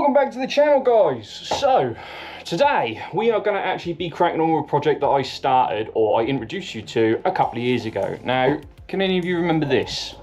Welcome back to the channel, guys. So today we are going to actually be cracking on with a project that I started, or I introduced you to, a couple of years ago. Now, can any of you remember this?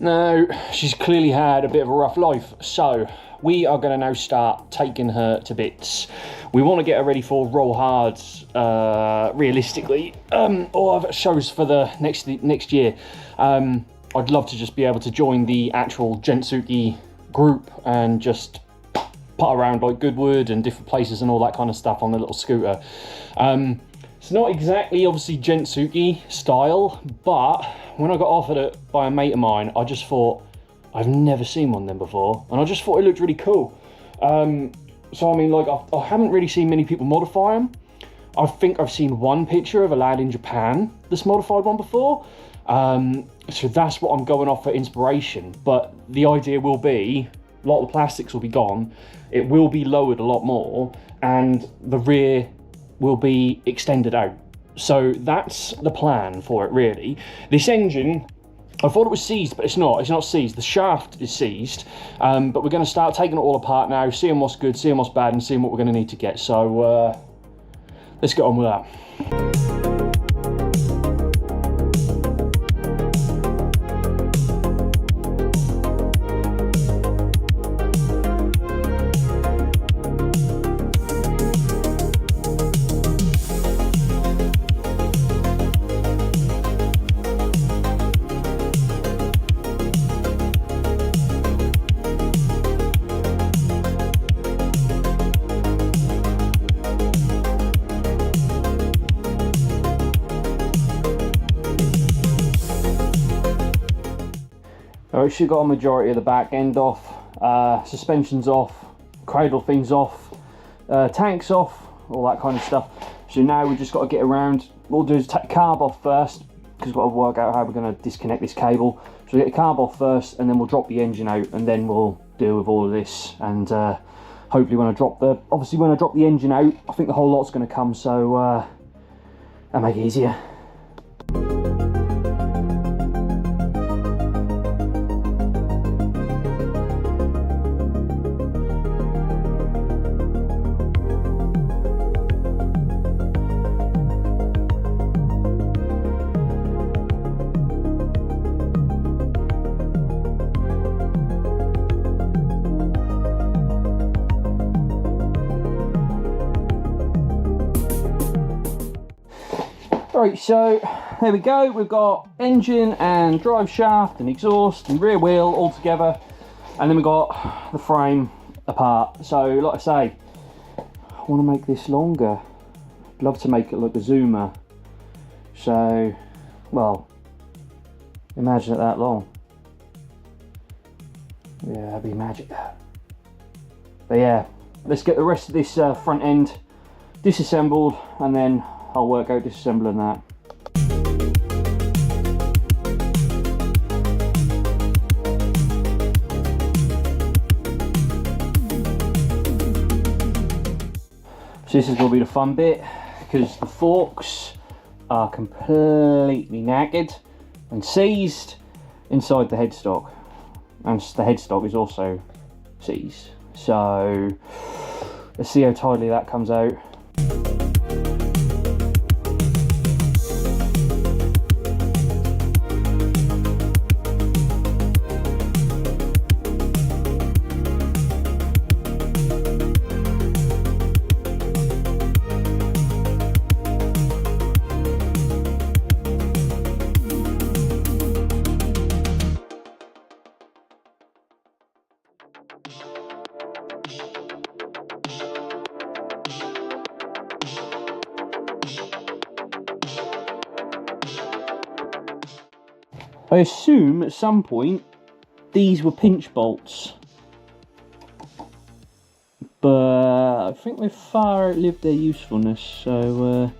Now, she's clearly had a bit of a rough life, so we are going to now start taking her to bits. We want to get her ready for roll hards, realistically, or have shows for the next year. I'd love to just be able to join the actual Gentsuki group and just putt around like Goodwood and different places and all that kind of stuff on the little scooter. It's not exactly obviously Gentsuki style, but when I got offered it by a mate of mine, I just thought, I've never seen one of them before, and I just thought it looked really cool. So I mean, like, I haven't really seen many people modify them. I think I've seen one picture of a lad in Japan that's modified one before. So that's what I'm going off for inspiration. But the idea will be, a lot of the plastics will be gone, it will be lowered a lot more, and the rear will be extended out. So that's the plan for it, really. This engine, I thought it was seized, but it's not seized. The shaft is seized, but we're going to start taking it all apart now, seeing what's good, seeing what's bad, and seeing what we're going to need to get. So let's get on with that. Alright, she got a majority of the back end off, suspensions off, cradle things off, tanks off, all that kind of stuff. So now we just got to get around. What we'll do is take the carb off first, because we've got to work out how we're going to disconnect this cable. So we'll get the carb off first, and then we'll drop the engine out, and then we'll deal with all of this. And hopefully when I drop the engine out, I think the whole lot's going to come, so that'll make it easier. Right, so there we go. We've got engine and drive shaft and exhaust and rear wheel all together, and then we've got the frame apart. So like I say, I want to make this longer. I'd love to make it like a Zoomer. So, well, imagine it that long. Yeah, that'd be magic. But yeah, let's get the rest of this front end disassembled, and then I'll work out disassembling that. So this is going to be the fun bit, because the forks are completely knackered and seized inside the headstock, and the headstock is also seized. So let's see how tidily that comes out. I assume at some point these were pinch bolts, but I think they've far outlived their usefulness, so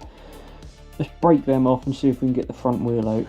let's break them off and see if we can get the front wheel out.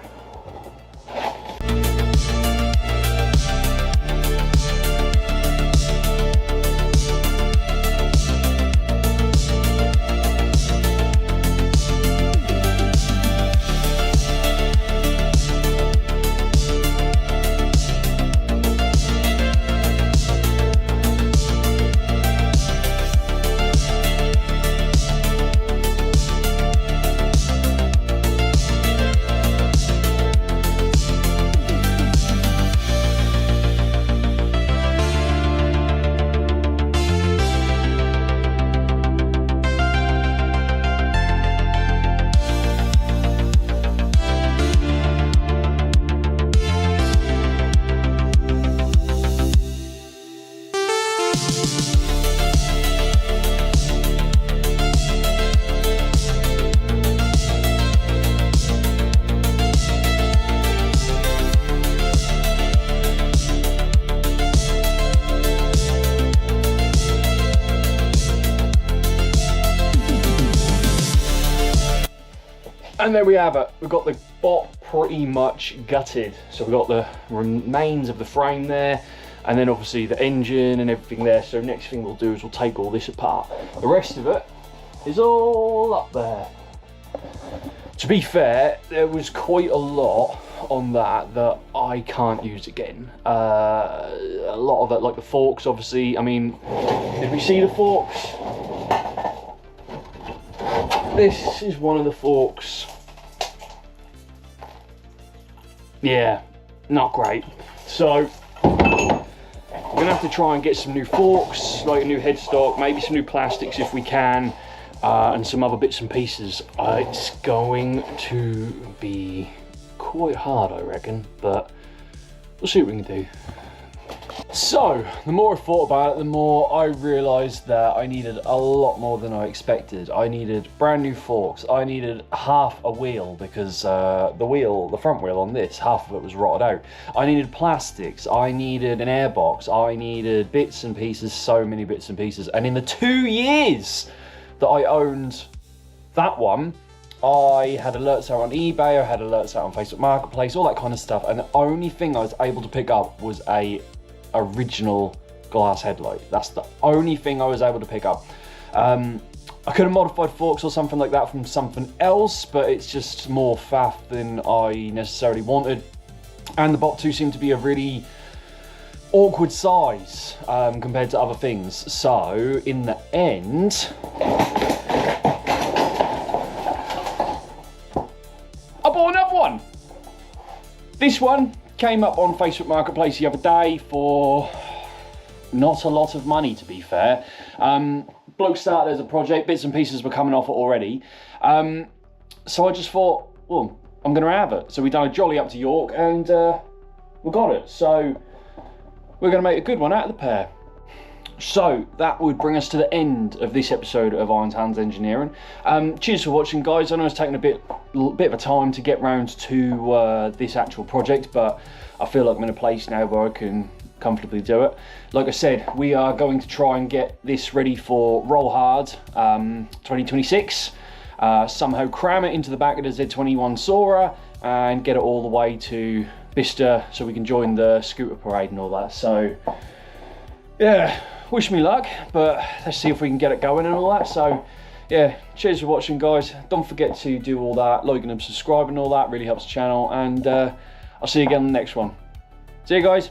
And there we have it. We've got the Bop pretty much gutted. So we've got the remains of the frame there, and then obviously the engine and everything there. So next thing we'll do is we'll take all this apart. The rest of it is all up there. To be fair, there was quite a lot on that I can't use again. A lot of it, like the forks, obviously. I mean, did we see the forks? This is one of the forks. Yeah, not great. So we're gonna have to try and get some new forks, like a new headstock, maybe some new plastics if we can, and some other bits and pieces. It's going to be quite hard, I reckon, but we'll see what we can do. So, the more I thought about it, the more I realised that I needed a lot more than I expected. I needed brand new forks. I needed half a wheel because the front wheel on this, half of it was rotted out. I needed plastics. I needed an airbox. I needed bits and pieces, so many bits and pieces. And in the 2 years that I owned that one, I had alerts out on eBay, I had alerts out on Facebook Marketplace, all that kind of stuff. And the only thing I was able to pick up was a original glass headlight. That's the only thing I was able to pick up. I could have modified forks or something like that from something else, but it's just more faff than I necessarily wanted. And the Bop 2 seemed to be a really awkward size compared to other things. So in the end, I bought another one. This one came up on Facebook Marketplace the other day for not a lot of money, to be fair. Bloke started as a project, bits and pieces were coming off it already. So I just thought, well, I'm gonna have it. So we done a jolly up to York and we got it. So we're gonna make a good one out of the pair. So that would bring us to the end of this episode of Irons Hands Engineering. Cheers for watching, guys. I know it's taken a bit of a time to get round to this actual project, but I feel like I'm in a place now where I can comfortably do it. Like I said, we are going to try and get this ready for Roll Hard 2026. Somehow cram it into the back of the Z21 Sora and get it all the way to Bicester so we can join the scooter parade and all that. So yeah, wish me luck, but let's see if we can get it going and all that. So yeah, cheers for watching, guys. Don't forget to do all that, liking and subscribing and all that, really helps the channel, and I'll see you again in the next one. See you, guys.